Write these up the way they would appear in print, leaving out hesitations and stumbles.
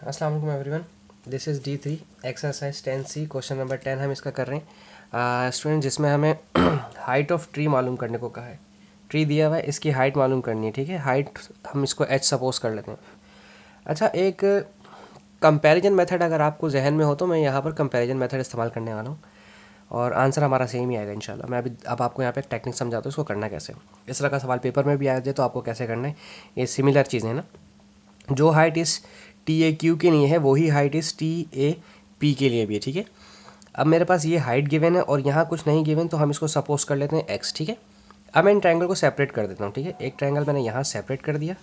अस्सलाम वालेकुम everyone, this is D3 exercise 10C question number 10 हम इसका कर रहे हैं स्टूडेंट, जिसमें हमें हाइट ऑफ ट्री मालूम करने को कहा है। ट्री दिया हुआ है, इसकी हाइट मालूम करनी है। ठीक है, हाइट हम इसको h सपोज कर लेते हैं। अच्छा, एक कंपैरिजन मेथड अगर आपको जहन में हो तो मैं यहाँ पर कंपैरिजन मेथड इस्तेमाल करने वाला हूँ और आंसर हमारा सेम ही आएगा इंशाल्लाह। मैं अब आपको यहाँ पे एक टेक्निक समझाता हूँ इसको करना कैसे। इस तरह का सवाल पेपर में भी आ जाए तो आपको कैसे करना है, ये सिमिलर चीज़ें हैं ना। जो हाइट इस TAQ के लिए है वही हाइट इस TAP के लिए भी है। ठीक है, अब मेरे पास ये हाइट गिवन है और यहाँ कुछ नहीं गिवन, तो हम इसको सपोज कर लेते हैं x। ठीक है, अब मैं इन ट्रायंगल को सेपरेट कर देता हूँ। ठीक है, एक ट्रायंगल मैंने यहाँ सेपरेट कर दिया,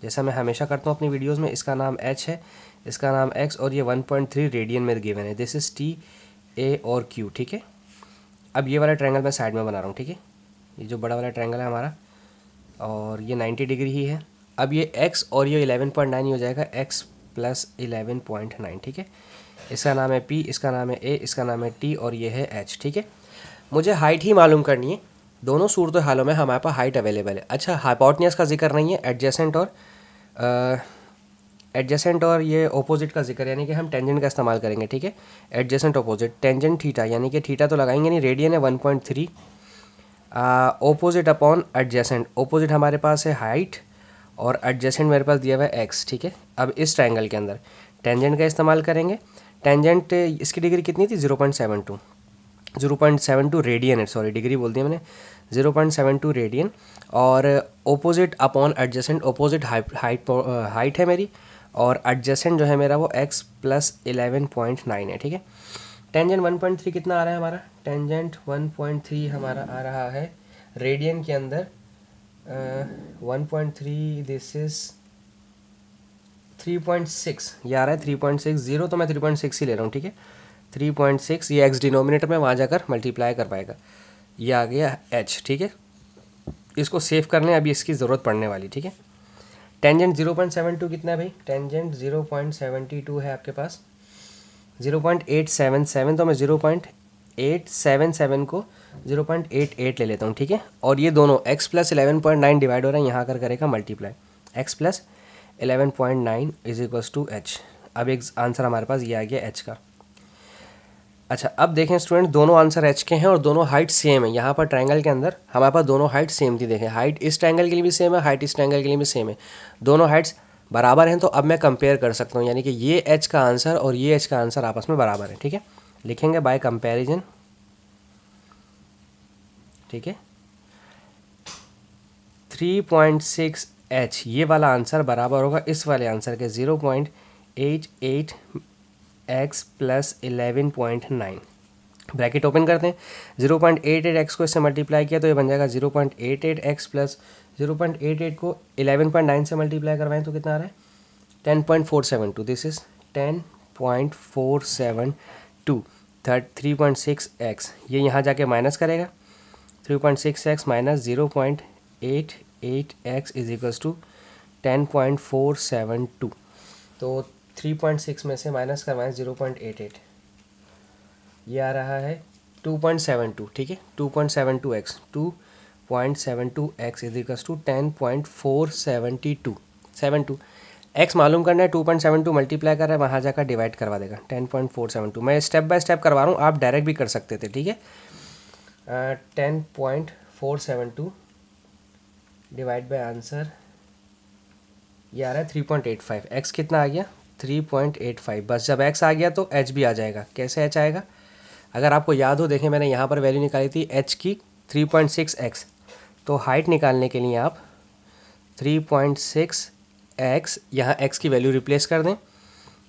जैसा मैं हमेशा करता हूँ अपनी वीडियोज़ में। इसका नाम h है, इसका नाम x, और ये 1.3 रेडियन में गिवन है। दिस इज़ TA और Q। ठीक है, अब ये वाला ट्रायंगल मैं साइड में बना रहा हूँ। ठीक है, ये जो बड़ा वाला ट्रायंगल है हमारा, और ये 90 डिग्री ही है। अब ये x और ये 11.9 हो जाएगा x प्लस 11.9। ठीक है, इसका नाम है P, इसका नाम है A, इसका नाम है T, और ये है H। ठीक है, मुझे हाइट ही मालूम करनी है। दोनों सूरत हालों में हमारे पास हाइट अवेलेबल है। अच्छा, हाइपोटेन्यूज का जिक्र नहीं है, एडजेसेंट और ये ओपोजिट का जिक्र, यानी कि हम टेंजेंट का इस्तेमाल करेंगे। ठीक है, एडजेसेंट ओपोजिट, टेंजेंट थीटा, यानी कि थीटा तो लगाएंगे नहीं, रेडियन है 1.3, ओपोजिट अपॉन एडजेसेंट। ओपोजिट हमारे पास है हाइट और एडजेसेंट मेरे पास दिया हुआ है x। ठीक है, अब इस ट्रायंगल के अंदर टेंजेंट का इस्तेमाल करेंगे। टेंजेंट इसकी डिग्री कितनी थी, 0.72 रेडियन है, सॉरी डिग्री बोल दिया मैंने, 0.72 रेडियन। और opposite upon adjacent, opposite height है मेरी, और एडजेसेंट जो है मेरा वो x प्लस 11.9 है। ठीक है, टेंजेंट 1.3 कितना आ रहा है हमारा, टेंजेंट 1.3 हमारा आ रहा है रेडियन के अंदर 1.3, दिस इज 3.6, ये आ रहा है 3.60, तो मैं 3.6 ही ले रहा हूँ। ठीक है, 3.6, ये x डिनोमिनेटर में वहाँ जाकर मल्टीप्लाई कर पाएगा, ये आ गया h। ठीक है, इसको सेव कर लें, अभी इसकी ज़रूरत पड़ने वाली। ठीक है, टेंजेंट 0.72 कितना है भाई, टेंजेंट 0.72 है आपके पास, 0.877, तो मैं 0.877 को 0.88 ले लेता हूँ। ठीक है, और ये दोनों x प्लस 11.9 डिवाइड हो रहा है, यहाँ कर करेगा multiply, x plus 11.9 is equals to h। अब एक आंसर हमारे पास ये आ गया h का। अच्छा, अब देखें स्टूडेंट, दोनों आंसर h के हैं और दोनों हाइट सेम है। यहाँ पर ट्रायंगल के अंदर हमारे पास दोनों हाइट सेम थी। देखें, हाइट इस ट्रायंगल के लिए भी सेम है, हाइट इस ट्रायंगल के लिए भी सेम है, दोनों हाइट्स बराबर हैं। तो अब मैं कंपेयर कर सकता हूँ, यानी कि ये h का आंसर और ये h का आंसर आपस में बराबर है। ठीक है, लिखेंगे बाय कंपैरिजन। ठीक है, 3.6h ये वाला आंसर बराबर होगा इस वाले आंसर के 0.88x प्लस 11.9। ब्रैकेट ओपन करते हैं, 0.88x को इससे मल्टीप्लाई किया तो ये बन जाएगा 0.88x प्लस 0.88 को 11.9 से मल्टीप्लाई करवाएं तो कितना आ रहा है, 10.472। दिस इज़ 10.472, 3.6x, ये यहाँ जाके माइनस करेगा, 3.6x minus 0.88x is equals to 10.472। तो 3.6 में से माइनस करवाएं 0.88, ये आ रहा है 2.72। ठीक है, 2.72x, 2.72x is equals to 10.472 x मालूम करना है, 2.72 मल्टीप्लाई कर रहा है, वहाँ जाकर डिवाइड करवा देगा 10.472। मैं स्टेप बाय स्टेप करवा रहा हूँ, आप डायरेक्ट भी कर सकते थे। ठीक है, 10.472 डिवाइड बाय आंसर, ये आ रहा है 3.85। x कितना आ गया, 3.85। बस जब x आ गया तो h भी आ जाएगा। कैसे h आएगा, अगर आपको याद हो, देखें मैंने यहाँ पर वैल्यू निकाली थी h की 3.6x, तो हाइट निकालने के लिए आप 3.6x, यहाँ x की वैल्यू रिप्लेस कर दें,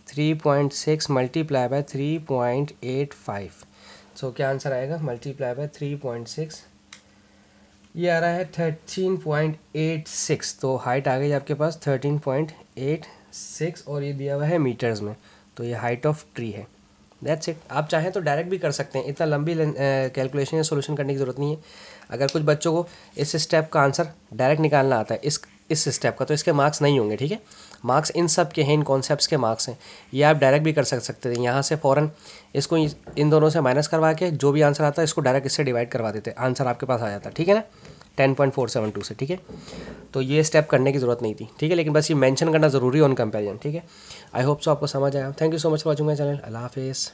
3.6 मल्टीप्लाई बाय 3.85। सो क्या आंसर आएगा, मल्टीप्लाई बाय 3.6, ये आ रहा है 13.86। तो हाइट आ गई आपके पास 13.86, और ये दिया हुआ है मीटर्स में, तो ये हाइट ऑफ ट्री है। That's it. आप चाहें तो डायरेक्ट भी कर सकते हैं, इतना लंबी कैलकुलेशन या सोल्यूशन करने की ज़रूरत नहीं है। अगर कुछ बच्चों को इस स्टेप का आंसर डायरेक्ट निकालना आता है, इस स्टेप का, तो इसके मार्क्स नहीं होंगे। ठीक है, मार्क्स इन सब के हैं, इन कॉन्सेप्ट्स के मार्क्स हैं। ये आप डायरेक्ट भी कर सकते थे, यहाँ से फ़ौरन इसको इन दोनों से माइनस करवा के जो भी आंसर आता है इसको डायरेक्ट इससे डिवाइड करवा देते, आंसर आपके पास आ जाता। ठीक है ना, 10.472 से, ठीक है। तो ये स्टेप करने की ज़रूरत नहीं थी, ठीक है, लेकिन बस ये मेंशन करना ज़रूरी है ऑन कंपैरिजन, ठीक है। आई होप सो आपको समझ आया। Thank you so much for watching my channel. अल्लाह हाफिज़।